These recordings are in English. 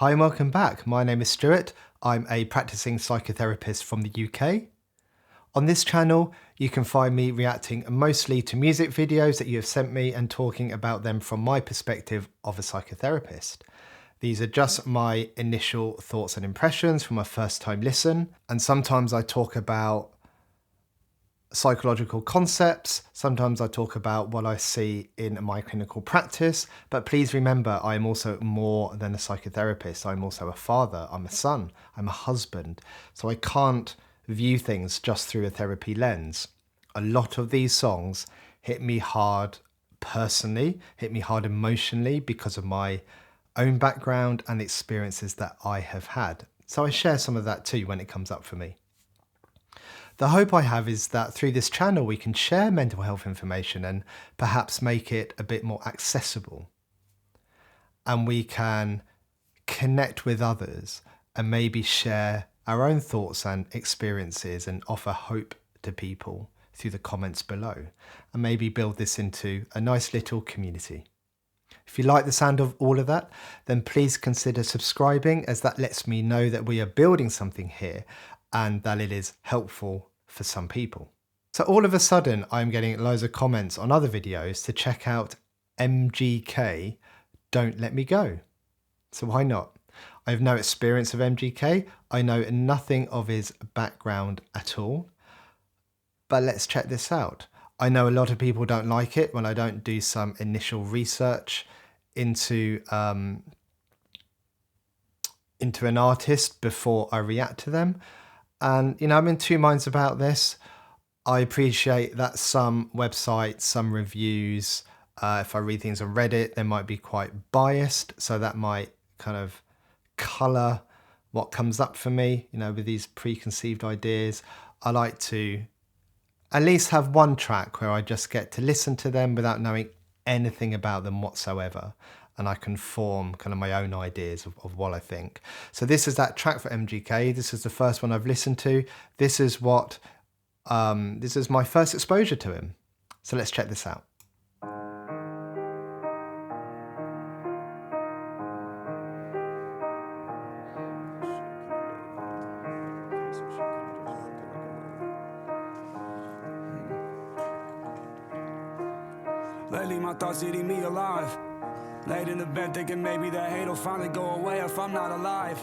Hi and welcome back. My name is Stuart. I'm a practicing psychotherapist from the UK. On this channel, you can find me reacting mostly to music videos that you have sent me and talking about them from my perspective of a psychotherapist. These are just my initial thoughts and impressions from a first time listen, and sometimes I talk about psychological concepts, sometimes I talk about what I see in my clinical practice, but please remember I am also more than a psychotherapist. I'm also a father, I'm a son, I'm a husband, so I can't view things just through a therapy lens. A lot of these songs hit me hard personally, hit me hard emotionally because of my own background and experiences that I have had. So I share some of that too when it comes up for me. The hope I have is that through this channel we can share mental health information and perhaps make it a bit more accessible. And we can connect with others and maybe share our own thoughts and experiences and offer hope to people through the comments below. And maybe build this into a nice little community. If you like the sound of all of that, then please consider subscribing, as that lets me know that we are building something here and that it is helpful for some people. So all of a sudden, I'm getting loads of comments on other videos to check out MGK, Don't Let Me Go. So why not? I have no experience of MGK. I know nothing of his background at all. But let's check this out. I know a lot of people don't like it when I don't do some initial research into an artist before I react to them. And, I'm in two minds about this. I appreciate that some websites, some reviews, if I read things on Reddit, they might be quite biased. So that might kind of colour what comes up for me, with these preconceived ideas. I like to at least have one track where I just get to listen to them without knowing anything about them whatsoever. And I can form kind of my own ideas of what I think. So this is that track for MGK. This is the first one I've listened to. This is my first exposure to him. So let's check this out. Lately my thoughts eating me alive. Late in the bed thinking maybe that hate will finally go away if I'm not alive.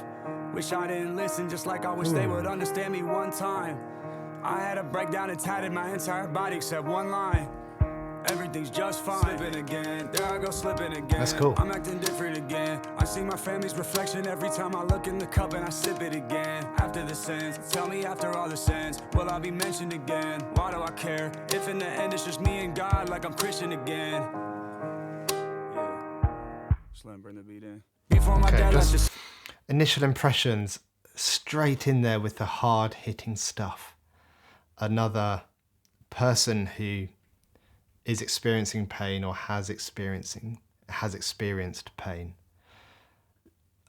Wish I didn't listen, just like I wish they would understand me one time. I had a breakdown and tatted my entire body except one line. Everything's just fine. Slipping again, there I go slipping again. That's cool. I'm acting different again. I see my family's reflection every time I look in the cup and I sip it again. After the sins, tell me after all the sins, will I be mentioned again? Why do I care? If in the end it's just me and God, like I'm Christian again. Just let him bring the beat in. Before my dad left this. Initial impressions, straight in there with the hard hitting stuff. Another person who is experiencing pain or has experienced pain.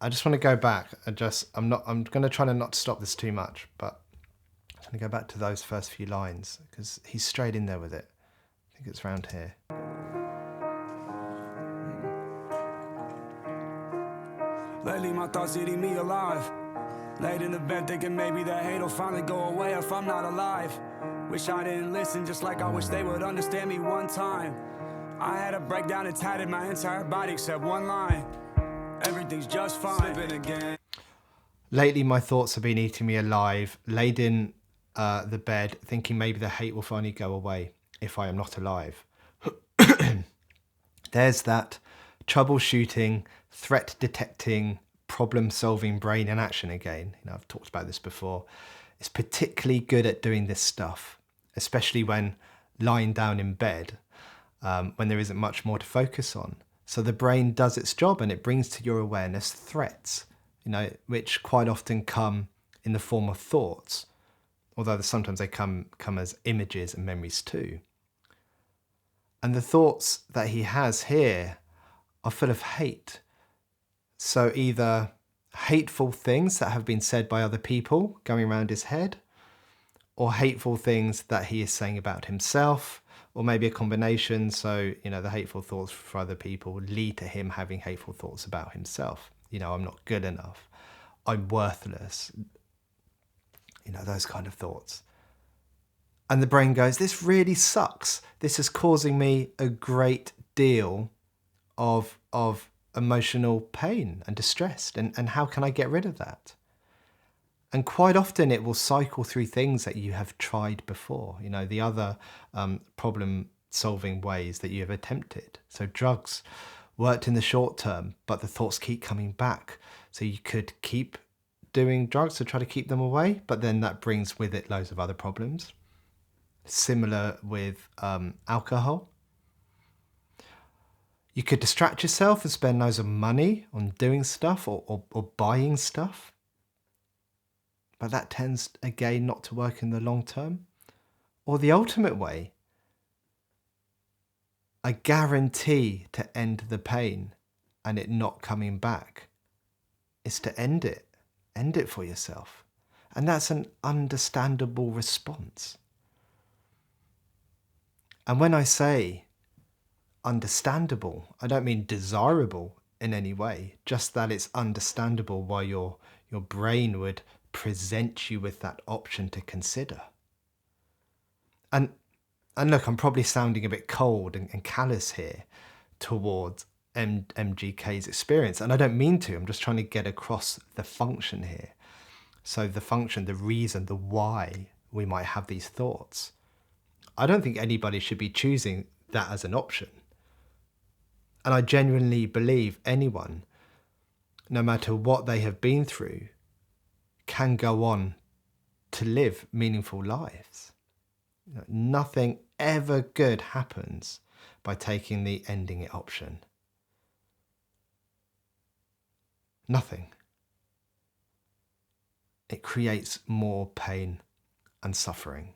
I just want to go back and I'm going to try to not stop this too much, but I'm going to go back to those first few lines because he's straight in there with it. I think it's around here. Lately my thoughts eating me alive. Late in the bed thinking maybe that hate will finally go away if I'm not alive. Wish I didn't listen, just like I wish they would understand me one time. I had a breakdown and tatted my entire body except one line. Everything's just fine. Slipping again. Lately my thoughts have been eating me alive. Laid in the bed thinking maybe the hate will finally go away if I am not alive. There's that troubleshooting, threat detecting, problem solving brain in action again. I've talked about this before. It's particularly good at doing this stuff, especially when lying down in bed, when there isn't much more to focus on. So the brain does its job and it brings to your awareness threats, which quite often come in the form of thoughts, although sometimes they come as images and memories too. And the thoughts that he has here are full of hate. So either hateful things that have been said by other people going around his head, or hateful things that he is saying about himself, or maybe a combination. So, the hateful thoughts for other people lead to him having hateful thoughts about himself. You know, I'm not good enough. I'm worthless. You know, those kind of thoughts. And the brain goes, this really sucks. This is causing me a great deal of emotional pain and distress. And how can I get rid of that? And quite often it will cycle through things that you have tried before. You know, the other problem-solving ways that you have attempted. So drugs worked in the short term, but the thoughts keep coming back. So you could keep doing drugs to try to keep them away, but then that brings with it loads of other problems. Similar with alcohol. You could distract yourself and spend loads of money on doing stuff or buying stuff. But that tends, again, not to work in the long term. Or the ultimate way, a guarantee to end the pain and it not coming back, is to end it. End it for yourself. And that's an understandable response. And when I say understandable, I don't mean desirable in any way, just that it's understandable why your brain would present you with that option to consider. And look, I'm probably sounding a bit cold and callous here towards MGK's experience, and I don't mean to. I'm just trying to get across the function here. So the function, the reason, the why we might have these thoughts. I don't think anybody should be choosing that as an option. And I genuinely believe anyone, no matter what they have been through, can go on to live meaningful lives. You know, nothing ever good happens by taking the ending it option. Nothing. It creates more pain and suffering.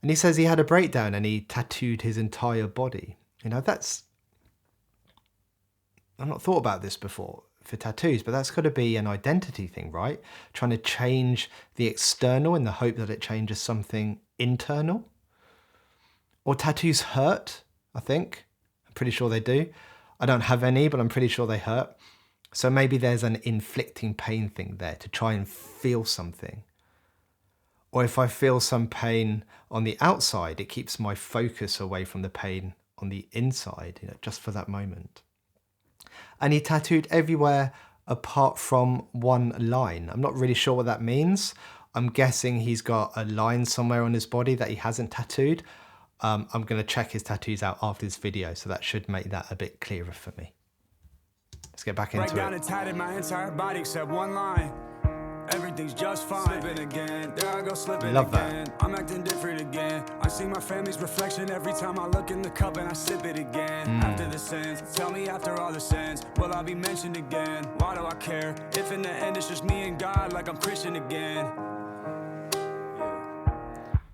And he says he had a breakdown and he tattooed his entire body. You know, I've not thought about this before for tattoos, but that's got to be an identity thing, right? Trying to change the external in the hope that it changes something internal. Or tattoos hurt, I think. I'm pretty sure they do. I don't have any, but I'm pretty sure they hurt. So maybe there's an inflicting pain thing there to try and feel something. Or if I feel some pain on the outside, it keeps my focus away from the pain on the inside, you know, just for that moment. And he tattooed everywhere apart from one line. I'm not really sure what that means. I'm guessing he's got a line somewhere on his body that he hasn't tattooed. I'm going to check his tattoos out after this video, so that should make that a bit clearer for me. Let's get back into it. Right down and tatted my entire body except one line. Everything's just fine. Slipping again, there I go slipping Love again. that. I'm acting different again. I see my family's reflection every time I look in the cup and I sip it again. After the sins, tell me after all the sins, will I be mentioned again? Why do I care? If in the end it's just me and God, like I'm Christian again.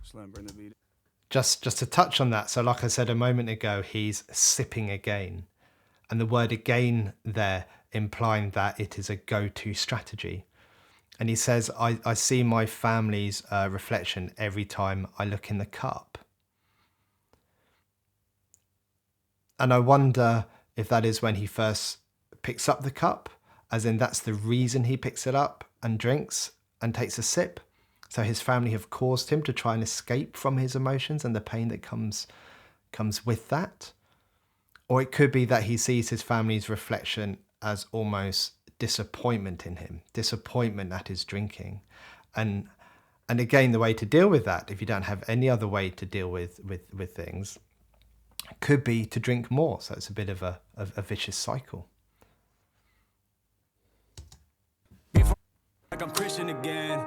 Slim, bring the beat. Just to touch on that, so like I said a moment ago, he's sipping again. And the word again there implying that it is a go-to strategy. And he says, I see my family's reflection every time I look in the cup. And I wonder if that is when he first picks up the cup, as in that's the reason he picks it up and drinks and takes a sip. So his family have caused him to try and escape from his emotions and the pain that comes with that. Or it could be that he sees his family's reflection as almost disappointment in him, disappointment at his drinking. And again, the way to deal with that, if you don't have any other way to deal with things, could be to drink more. So it's a bit of a vicious cycle. Like I'm Christian again.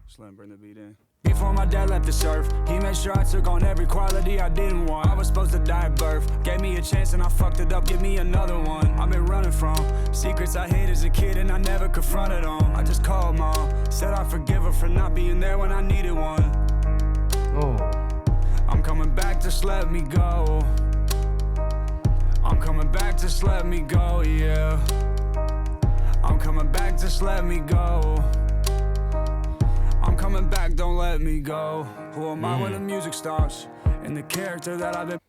Slim, bring the beat in. Before my dad left this earth, he made sure I took on every quality I didn't want. I was supposed to die at birth, gave me a chance and I fucked it up, give me another one. I've been running from secrets I hid as a kid and I never confronted them. I just called mom, said I forgive her for not being there when I needed one. Oh. I'm coming back, just let me go. I'm coming back, just let me go, yeah. I'm coming back, just let me go. I'm coming back, don't let me go. Who am I when the music stops? And the character that I've been...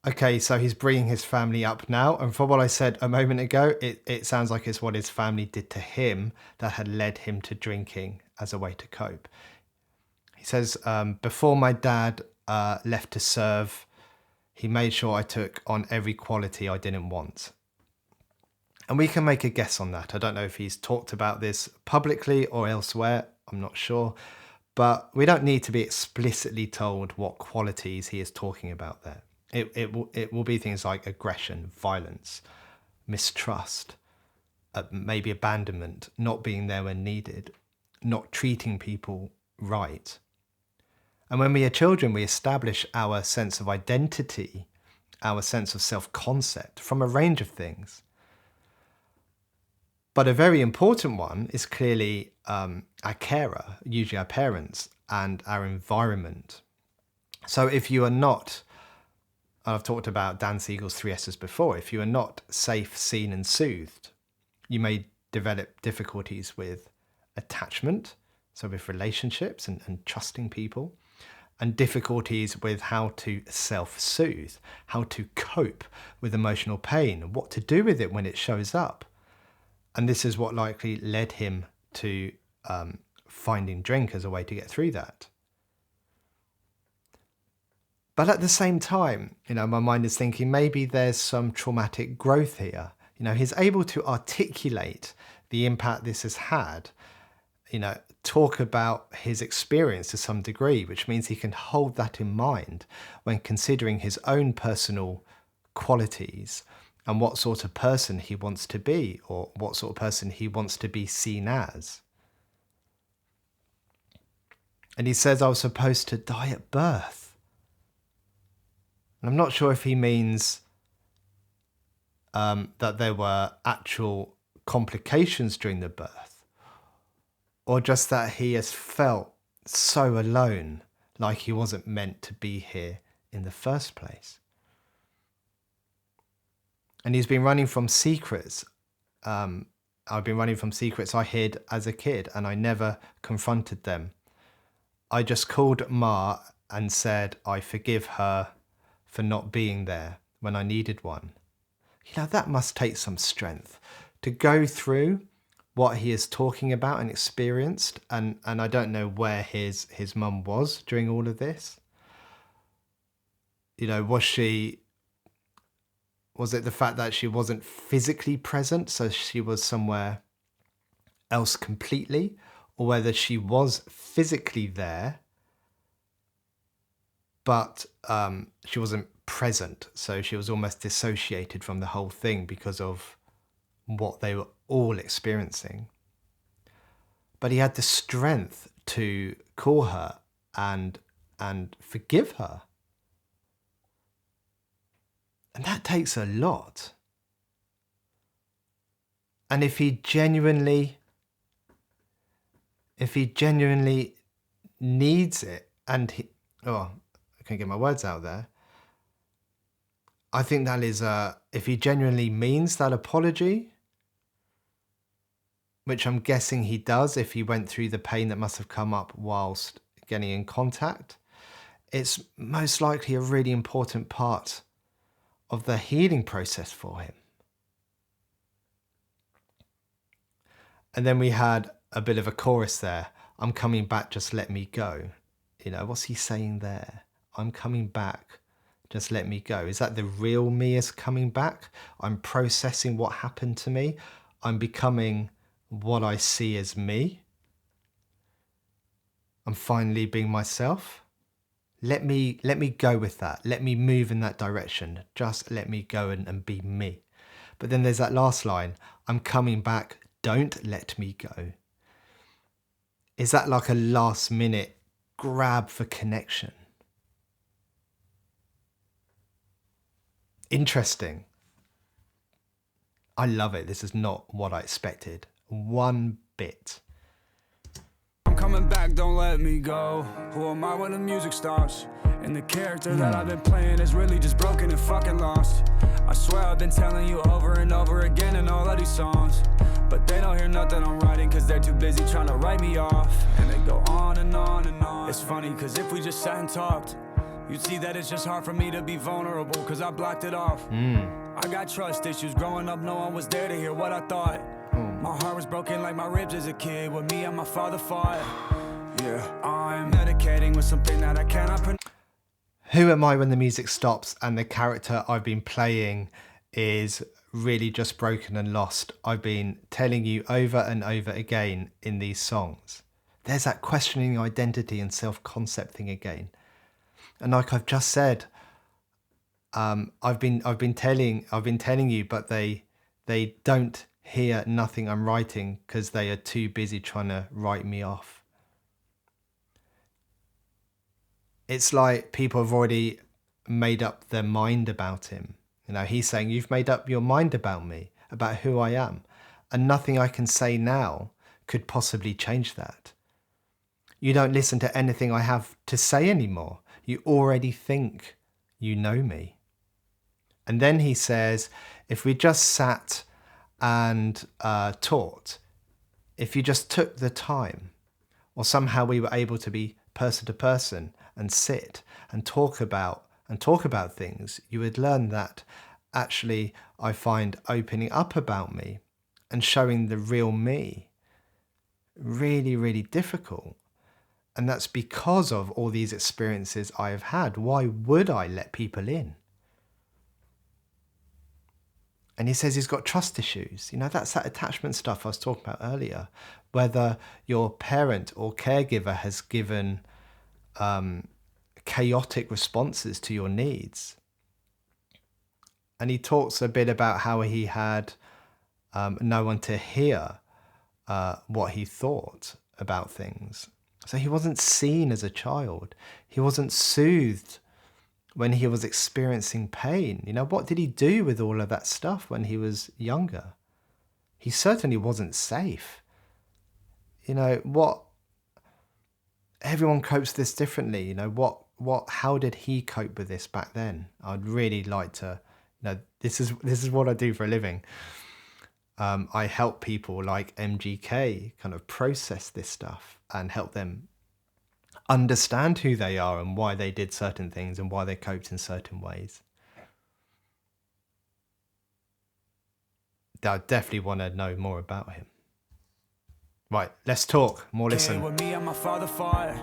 Okay, so he's bringing his family up now. And from what I said a moment ago, it sounds like it's what his family did to him that had led him to drinking as a way to cope. He says, before my dad left to serve, he made sure I took on every quality I didn't want. And we can make a guess on that. I don't know if he's talked about this publicly or elsewhere. I'm not sure. But we don't need to be explicitly told what qualities he is talking about there. It will be things like aggression, violence, mistrust, maybe abandonment, not being there when needed, not treating people right. And when we are children, we establish our sense of identity, our sense of self-concept from a range of things. But a very important one is clearly our carer, usually our parents, and our environment. So if you are not, I've talked about Dan Siegel's 3 S's before, if you are not safe, seen and soothed, you may develop difficulties with attachment, so with relationships and trusting people, and difficulties with how to self-soothe, how to cope with emotional pain, and what to do with it when it shows up. And this is what likely led him to finding drink as a way to get through that. But at the same time, my mind is thinking maybe there's some traumatic growth here. He's able to articulate the impact this has had, talk about his experience to some degree, which means he can hold that in mind when considering his own personal qualities and what sort of person he wants to be, or what sort of person he wants to be seen as. And he says, I was supposed to die at birth. And I'm not sure if he means that there were actual complications during the birth, or just that he has felt so alone, like he wasn't meant to be here in the first place. And he's been running from secrets. I've been running from secrets I hid as a kid, and I never confronted them. I just called Ma and said I forgive her for not being there when I needed one. That must take some strength to go through what he is talking about and experienced. And I don't know where his mum was during all of this. Was it the fact that she wasn't physically present, so she was somewhere else completely, or whether she was physically there, but she wasn't present, so she was almost dissociated from the whole thing because of what they were all experiencing. But he had the strength to call her and forgive her. And that takes a lot. And if he genuinely needs it, and I can't get my words out there. I think that is, if he genuinely means that apology, which I'm guessing he does if he went through the pain that must have come up whilst getting in contact, it's most likely a really important part of the healing process for him. And then we had a bit of a chorus there. I'm coming back, just let me go. What's he saying there? I'm coming back, just let me go. Is that the real me is coming back? I'm processing what happened to me. I'm becoming what I see as me. I'm finally being myself. Let me go with that. Let me move in that direction. Just let me go and be me. But then there's that last line, I'm coming back, don't let me go. Is that like a last minute grab for connection? Interesting. I love it. This is not what I expected. One bit. I'm coming back, don't let me go. Who am I when the music stops? And the character that I've been playing is really just broken and fucking lost. I swear I've been telling you over and over again in all of these songs, but they don't hear nothing I'm writing cause they're too busy trying to write me off. And they go on and on and on. It's funny cause if we just sat and talked, You'd see that it's just hard for me to be vulnerable, cause I blocked it off. I got trust issues. Growing up, no one was there to hear what I thought. My heart was broken like my ribs as a kid, when me and my father fought. Yeah, I'm medicating with something that I cannot pronounce. Who am I when the music stops and the character I've been playing is really just broken and lost? I've been telling you over and over again in these songs. There's that questioning identity and self-concept thing again. And like I've just said, I've been telling you, but they don't hear nothing I'm writing because they are too busy trying to write me off. It's like people have already made up their mind about him. You know, he's saying, you've made up your mind about me, about who I am, and nothing I can say now could possibly change that. You don't listen to anything I have to say anymore. You already think you know me. And then he says, if we just sat and talked, if you just took the time, or somehow we were able to be person to person and sit and talk about things, you would learn that actually I find opening up about me and showing the real me really, really difficult. And that's because of all these experiences I have had. Why would I let people in? And he says he's got trust issues. You know, that's that attachment stuff I was talking about earlier. Whether your parent or caregiver has given chaotic responses to your needs. And he talks a bit about how he had no one to hear what he thought about things. So he wasn't seen as a child. He wasn't soothed when he was experiencing pain. You know, what did he do with all of that stuff when he was younger? He certainly wasn't safe. You know, everyone copes this differently. You know, how did he cope with this back then? I'd really like to, you know, this is what I do for a living. I help people like MGK kind of process this stuff and help them understand who they are and why they did certain things and why they coped in certain ways. I definitely want to know more about him. Right, let's talk. More listen. With me and my father fought.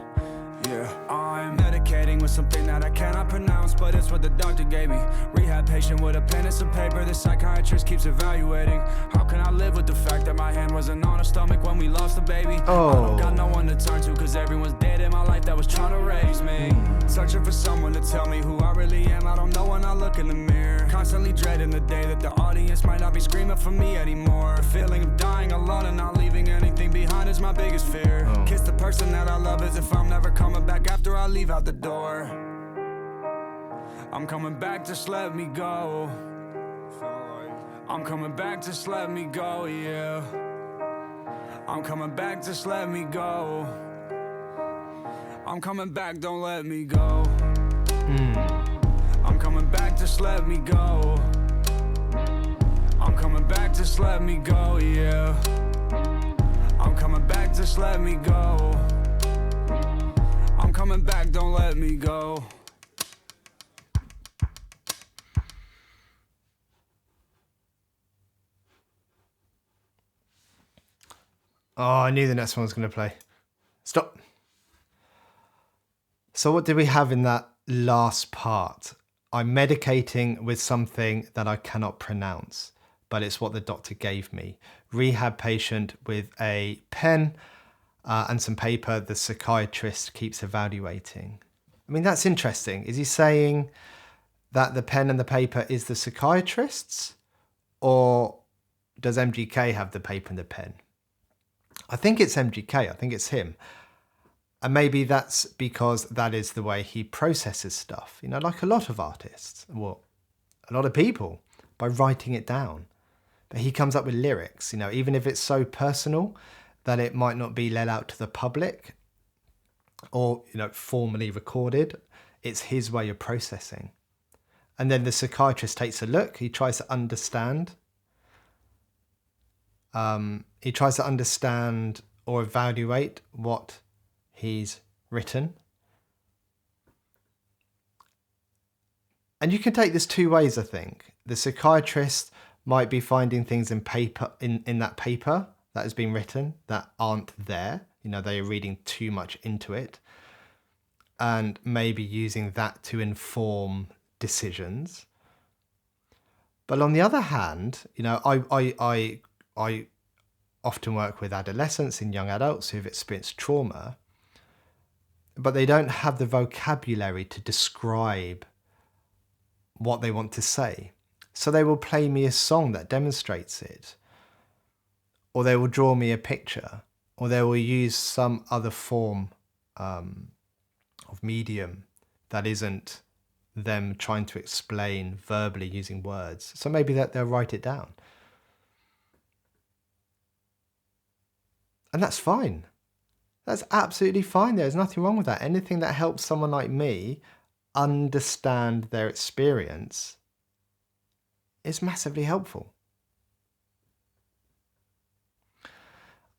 Yeah, I'm medicating with something that I cannot pronounce, but it's what the doctor gave me. Rehab patient with a pen and some paper, the psychiatrist keeps evaluating. How can I live with the fact that my hand wasn't on her stomach when we lost the baby? I don't got no one to turn to, cause everyone's dead in my life that was trying to raise me. Searching for someone to tell me who I really am, I don't know when I look in the mirror. Constantly dreading the day that the audience might not be screaming for me anymore. The feeling of dying alone and not leaving anything behind is my biggest fear. Kiss the person that I love as if I'm never coming back after I leave out the door. I'm coming back, just let me go. I'm coming back, just let me go, yeah. I'm coming back, just let me go. I'm coming back, don't let me go. I'm coming back, just let me go. I'm coming back, just let me go, yeah. I'm coming back, just let me go. I'm coming back, don't let me go. Oh, I knew the next one was going to play. Stop. So what did we have in that last part? I'm medicating with something that I cannot pronounce, but it's what the doctor gave me. Rehab patient with a pen and some paper the psychiatrist keeps evaluating. I mean, that's interesting. Is he saying that the pen and the paper is the psychiatrist's, or does MGK have the paper and the pen? I think it's MGK. I think it's him. And maybe that's because that is the way he processes stuff, you know, like a lot of artists, well, a lot of people, by writing it down. But he comes up with lyrics, you know, even if it's so personal that it might not be let out to the public or, you know, formally recorded, it's his way of processing. And then the psychiatrist takes a look, he tries to understand. He tries to understand or evaluate what he's written. And you can take this two ways, I think. The psychiatrist might be finding things in paper in that paper that has been written that aren't there. They are reading too much into it and maybe using that to inform decisions. But on the other hand, I often work with adolescents and young adults who've experienced trauma, but they don't have the vocabulary to describe what they want to say. So they will play me a song that demonstrates it, or they will draw me a picture, or they will use some other form of medium that isn't them trying to explain verbally using words. So maybe they'll write it down. And that's fine. That's absolutely fine. There's nothing wrong with that. Anything that helps someone like me understand their experience is massively helpful.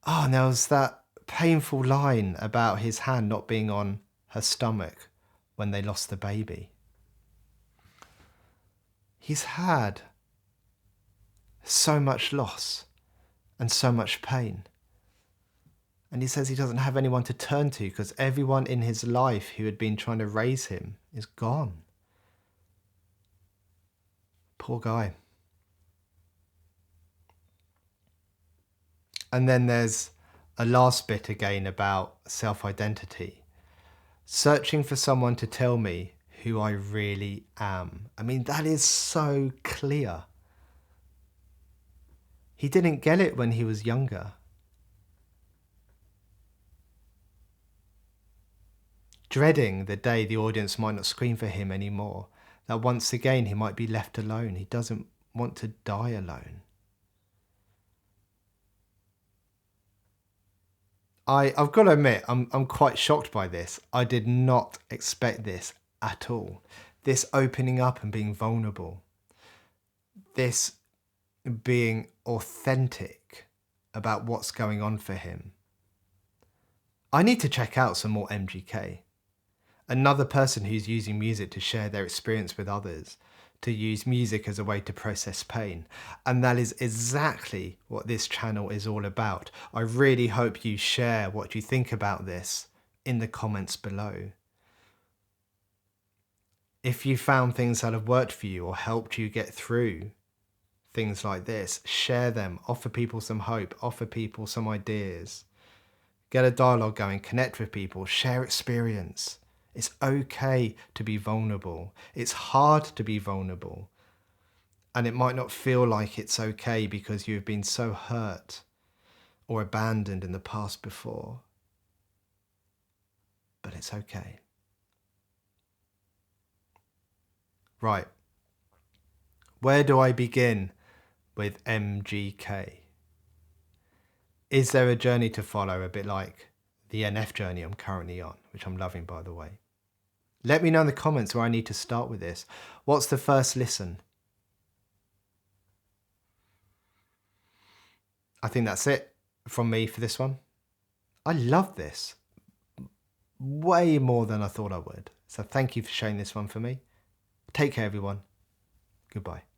Oh, and there was that painful line about his hand not being on her stomach when they lost the baby. He's had so much loss and so much pain. And he says he doesn't have anyone to turn to because everyone in his life who had been trying to raise him is gone. Poor guy. And then there's a last bit again about self-identity. Searching for someone to tell me who I really am. I mean, that is so clear. He didn't get it when he was younger. Dreading the day the audience might not scream for him anymore. That once again he might be left alone. He doesn't want to die alone. I've got to admit, I'm quite shocked by this. I did not expect this at all. This opening up and being vulnerable. This being authentic about what's going on for him. I need to check out some more MGK. Another person who's using music to share their experience with others, to use music as a way to process pain. And that is exactly what this channel is all about. I really hope you share what you think about this in the comments below. If you found things that have worked for you or helped you get through things like this, share them, offer people some hope, offer people some ideas. Get a dialogue going, connect with people, share experience. It's okay to be vulnerable. It's hard to be vulnerable. And it might not feel like it's okay because you've been so hurt or abandoned in the past before. But it's okay. Right. Where do I begin with MGK? Is there a journey to follow, a bit like the NF journey I'm currently on, which I'm loving, by the way? Let me know in the comments where I need to start with this. What's the first listen? I think that's it from me for this one. I love this way more than I thought I would. So thank you for sharing this one for me. Take care, everyone. Goodbye.